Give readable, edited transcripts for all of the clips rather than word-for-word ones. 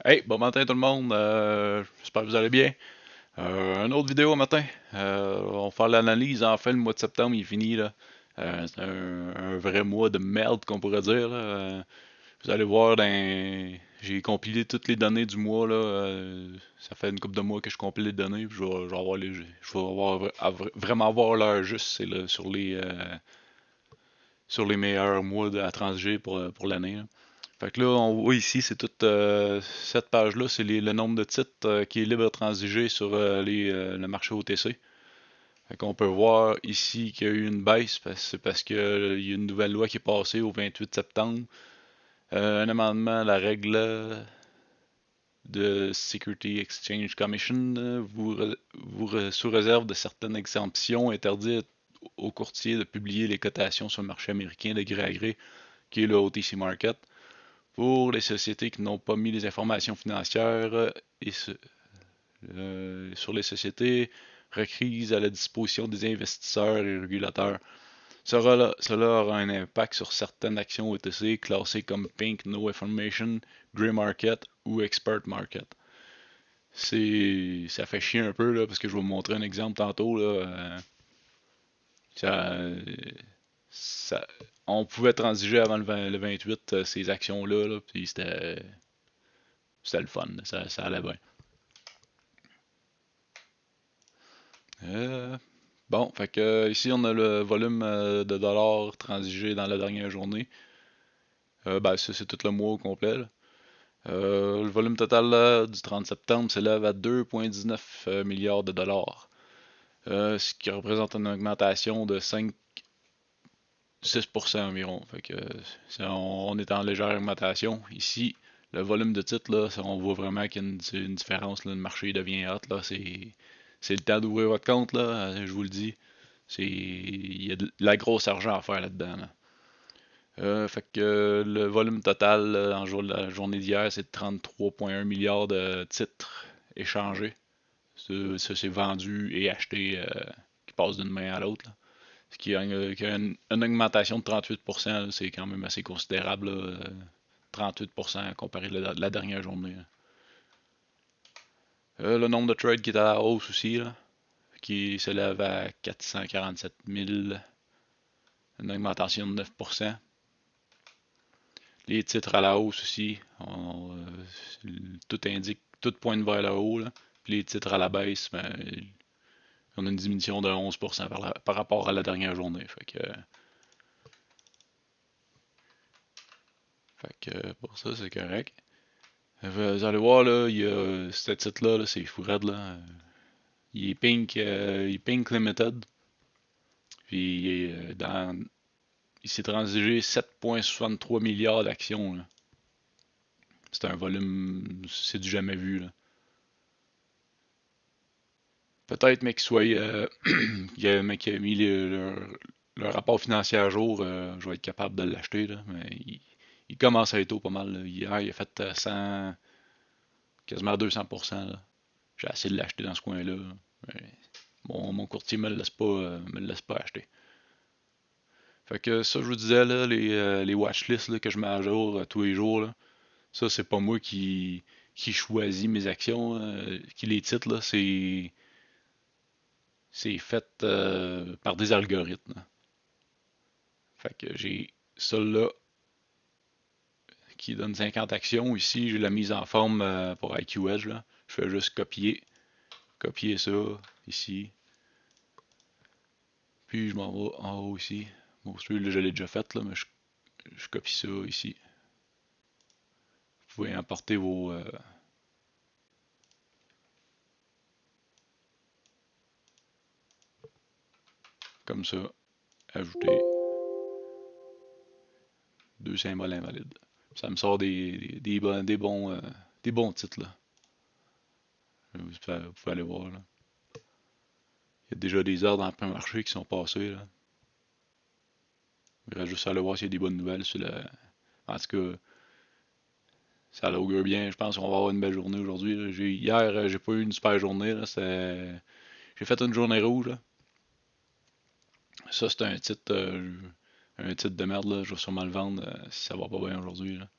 Hey, bon matin tout le monde, j'espère que vous allez bien. Une autre vidéo matin. On va faire l'analyse. Enfin, le mois de septembre il est fini là. C'est un vrai mois de merde qu'on pourrait dire là. Vous allez voir, j'ai compilé toutes les données du mois là. Ça fait une couple de mois que je compile les données. Puis je vais vraiment avoir l'heure juste c'est là, sur les meilleurs mois à transiger pour l'année, là. Fait que là, on voit ici, c'est toute cette page-là, c'est le nombre de titres qui est libre à transiger sur le marché OTC. Fait qu'on peut voir ici qu'il y a eu une baisse, c'est parce qu'il y a une nouvelle loi qui est passée au 28 septembre. Un amendement à la règle de Security Exchange Commission sous réserve de certaines exemptions interdit aux courtiers de publier les cotations sur le marché américain de gré à gré, qui est le OTC Market, pour les sociétés qui n'ont pas mis les informations financières sur les sociétés requises à la disposition des investisseurs et régulateurs. Cela aura un impact sur certaines actions OTC classées comme Pink, No Information, Grey Market ou Expert Market. Ça fait chier un peu là, parce que je vais vous montrer un exemple tantôt. Là, ça, ça- on pouvait transiger avant le 28 ces actions-là, là, puis c'était le fun, ça allait bien. Euh, bon, fait que ici on a le volume de dollars transigé dans la dernière journée. Ben ça c'est tout le mois au complet, là. Le volume total là, du 30 septembre s'élève à 2,19 milliards de dollars, ce qui représente une augmentation de 5-6% environ. Fait que on est en légère augmentation. Ici, le volume de titres, là, on voit vraiment qu'il y a une différence. Là, le marché devient hot. Là, c'est le temps d'ouvrir votre compte, là, je vous le dis. Il y a de la grosse argent à faire là-dedans, là. Fait que le volume total la journée d'hier, c'est 33,1 milliards de titres échangés. Ça, c'est vendu et acheté qui passe d'une main à l'autre, là. Ce qui a une augmentation de 38%, là, c'est quand même assez considérable, là, 38% comparé à la dernière journée, là. Le nombre de trades qui est à la hausse aussi, là, qui s'élève à 447 000, une augmentation de 9%. Les titres à la hausse aussi, tout indique, tout pointe vers le haut, là. Puis les titres à la baisse, ben, on a une diminution de 11% par rapport à la dernière journée. Fait que pour ça, c'est correct. Vous allez voir, là, il y a ce titre-là, là, c'est fou raide, là. Il est Pink Limited. Puis il s'est transigé 7,63 milliards d'actions, là. C'est un volume, c'est du jamais vu, là. Peut-être, mais qu'il soit, mais qu'il a mis le rapport financier à jour, je vais être capable de l'acheter, là. Mais il commence à être tôt pas mal, là. Hier, il a fait 100, quasiment 200%, là. J'ai essayé de l'acheter dans ce coin-là, là. Mais mon courtier me le laisse pas acheter. Fait que ça, je vous disais, là, les watchlists là, que je mets à jour tous les jours, là, ça, c'est pas moi qui choisis mes actions, qui les titres, là, c'est fait par des algorithmes, hein. Fait que j'ai celle-là qui donne 50 actions. Ici, j'ai la mise en forme pour IQ Edge, là. Je fais juste copier ça ici. Puis je m'en vais en haut ici. Bon, celui-là, je l'ai déjà fait, là, mais je copie ça ici. Vous pouvez importer vos, comme ça, ajouter deux symboles invalides. Ça me sort des bons titres, là. Vous pouvez aller voir, là. Il y a déjà des ordres en plein marché qui sont passés, là. Il reste juste à aller voir s'il y a des bonnes nouvelles sur le. En tout cas, ça l'augure bien. Je pense qu'on va avoir une belle journée aujourd'hui, là. Hier, j'ai pas eu une super journée, là. J'ai fait une journée rouge, là. Ça, c'est un titre de merde, là. Je vais sûrement le vendre si ça va pas bien aujourd'hui, là.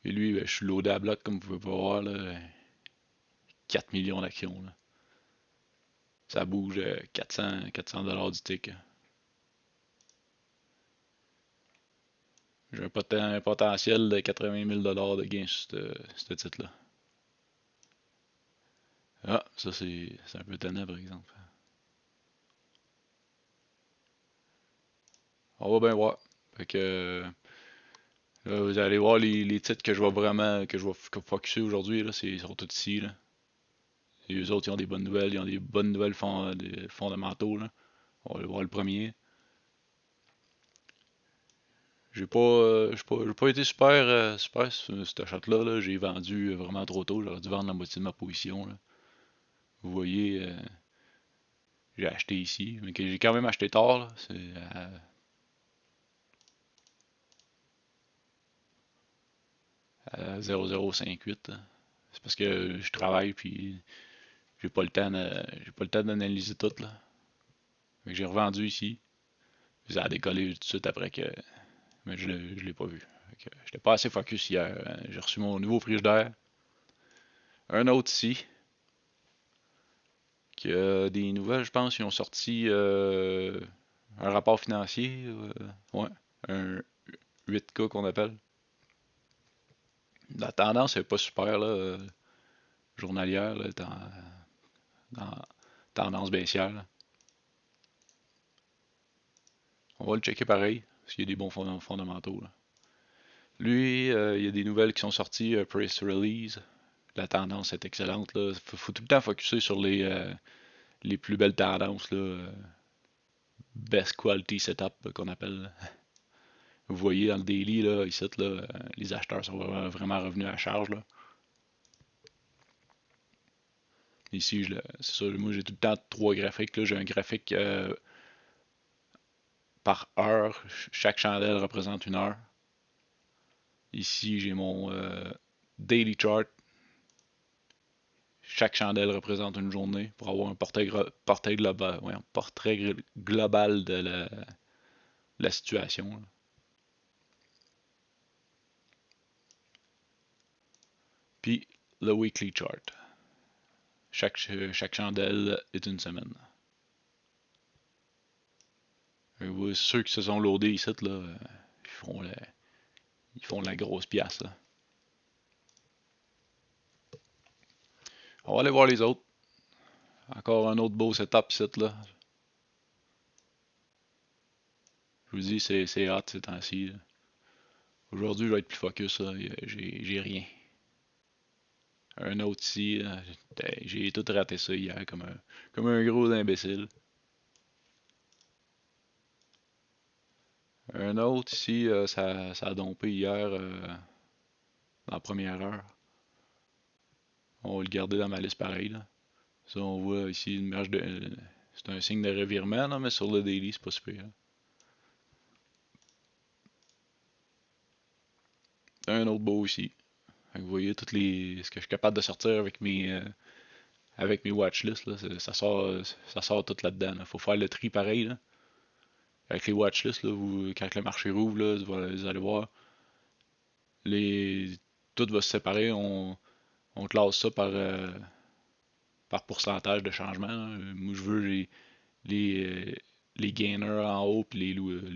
Et lui, ben, je suis loadé à bloc, comme vous pouvez voir, là, 4 millions d'actions. Là. Ça bouge 400 $ du tick. J'ai un potentiel de 80 000 $ de gain sur ce titre-là. Ah, ça c'est un peu tannant par exemple. On va bien voir. Fait que là, vous allez voir les titres que je vais vraiment que je vais focusser aujourd'hui, là, ils sont tous ici. Là. Et eux autres, ils ont des bonnes nouvelles, ils ont des bonnes nouvelles des fondamentaux. Là. On va aller voir le premier. J'ai pas été super sur cette shot-là. Là. J'ai vendu vraiment trop tôt. J'aurais dû vendre la moitié de ma position. Là. Vous voyez, j'ai acheté ici, mais que j'ai quand même acheté tard. Là. C'est à 0,058. Là. C'est parce que je travaille puis j'ai pas le temps d'analyser tout. Là. Fait que j'ai revendu ici. Puis ça a décollé tout de suite après que. Mais je l'ai pas vu. J'étais pas assez focus hier. J'ai reçu mon nouveau frigidaire. Un autre ici. Qui a des nouvelles, je pense. Ils ont sorti un rapport financier. Ouais. Un 8K qu'on appelle. La tendance est pas super là, journalière, là, dans tendance baissière. Là. On va le checker pareil, parce qu'il y a des bons fondamentaux. Là. Lui, il y a des nouvelles qui sont sorties, press release. La tendance est excellente. Là. Faut tout le temps focuser sur les plus belles tendances. Là. Best quality setup qu'on appelle. Vous voyez dans le daily, là, ici, là, les acheteurs sont vraiment revenus à charge. Là. Ici, c'est ça, moi j'ai tout le temps trois graphiques. Là. J'ai un graphique par heure. Chaque chandelle représente une heure. Ici, j'ai mon daily chart. Chaque chandelle représente une journée pour avoir un portrait global de la situation. Là. Puis le weekly chart. Chaque chandelle est une semaine. Ceux qui se sont loadés ici, là, ils font la grosse pièce. Là. On va aller voir les autres. Encore un autre beau setup ici. Là. Je vous dis, c'est hot ces temps-ci. Aujourd'hui, je vais être plus focus. J'ai rien. Un autre ici, j'ai tout raté ça hier comme un gros imbécile. Un autre ici, ça a dompé hier dans la première heure. On va le garder dans ma liste pareil. Là. Ça, on voit ici une marge de. C'est un signe de revirement, là, mais sur le daily, c'est pas super. Un autre beau ici. Vous voyez ce que je suis capable de sortir avec mes watchlists. Là, ça sort tout là-dedans. Là. Faut faire le tri pareil. Là. Avec les watchlists, là, quand le marché rouvre, là, vous allez voir, les, tout va se séparer. On classe ça par pourcentage de changement. Là. Moi, je veux les, euh, les gainers en haut et les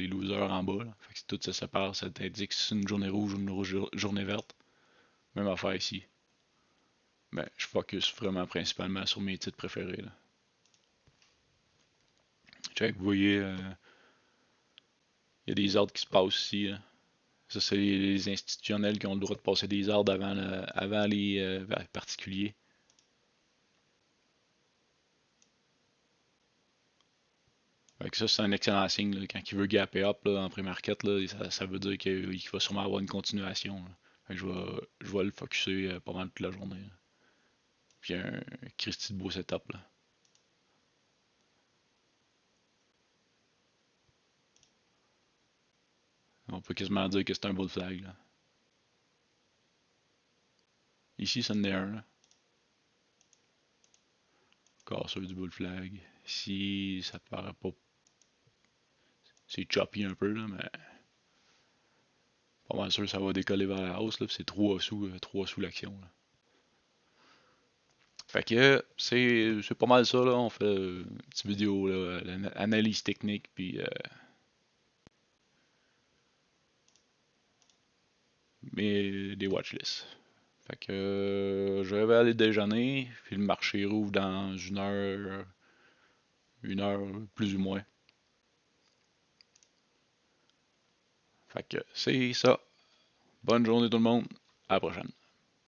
losers en bas. Là. Fait que si tout se sépare, ça t'indique si c'est une journée rouge ou une journée verte. Même affaire ici. Ben, je focus vraiment principalement sur mes titres préférés. Là. Check, vous voyez, il y a des ordres qui se passent ici. Là. Ça, c'est les institutionnels qui ont le droit de passer des ordres avant les particuliers. Fait que ça, c'est un excellent signe. Là. Quand il veut gapper up là, en pré-market, ça veut dire qu'il va sûrement avoir une continuation. Là. Fait que je vais le focuser pas mal toute la journée. Là. Puis un Christy de beau setup. Là. On peut quasiment dire que c'est un bull flag. Là. Ici, ça en est un. Là. Casseur du bull flag. Ici, ça paraît pas. C'est choppy un peu, là, mais pas pas mal sûr que ça va décoller vers la hausse, là, c'est 3 sous l'action. Là. Fait que c'est pas mal ça, là. On fait une petite vidéo, là, l'analyse technique, puis des watchlists. Fait que je vais aller déjeuner, puis le marché rouvre dans une heure plus ou moins. Fait que c'est ça. Bonne journée tout le monde. À la prochaine.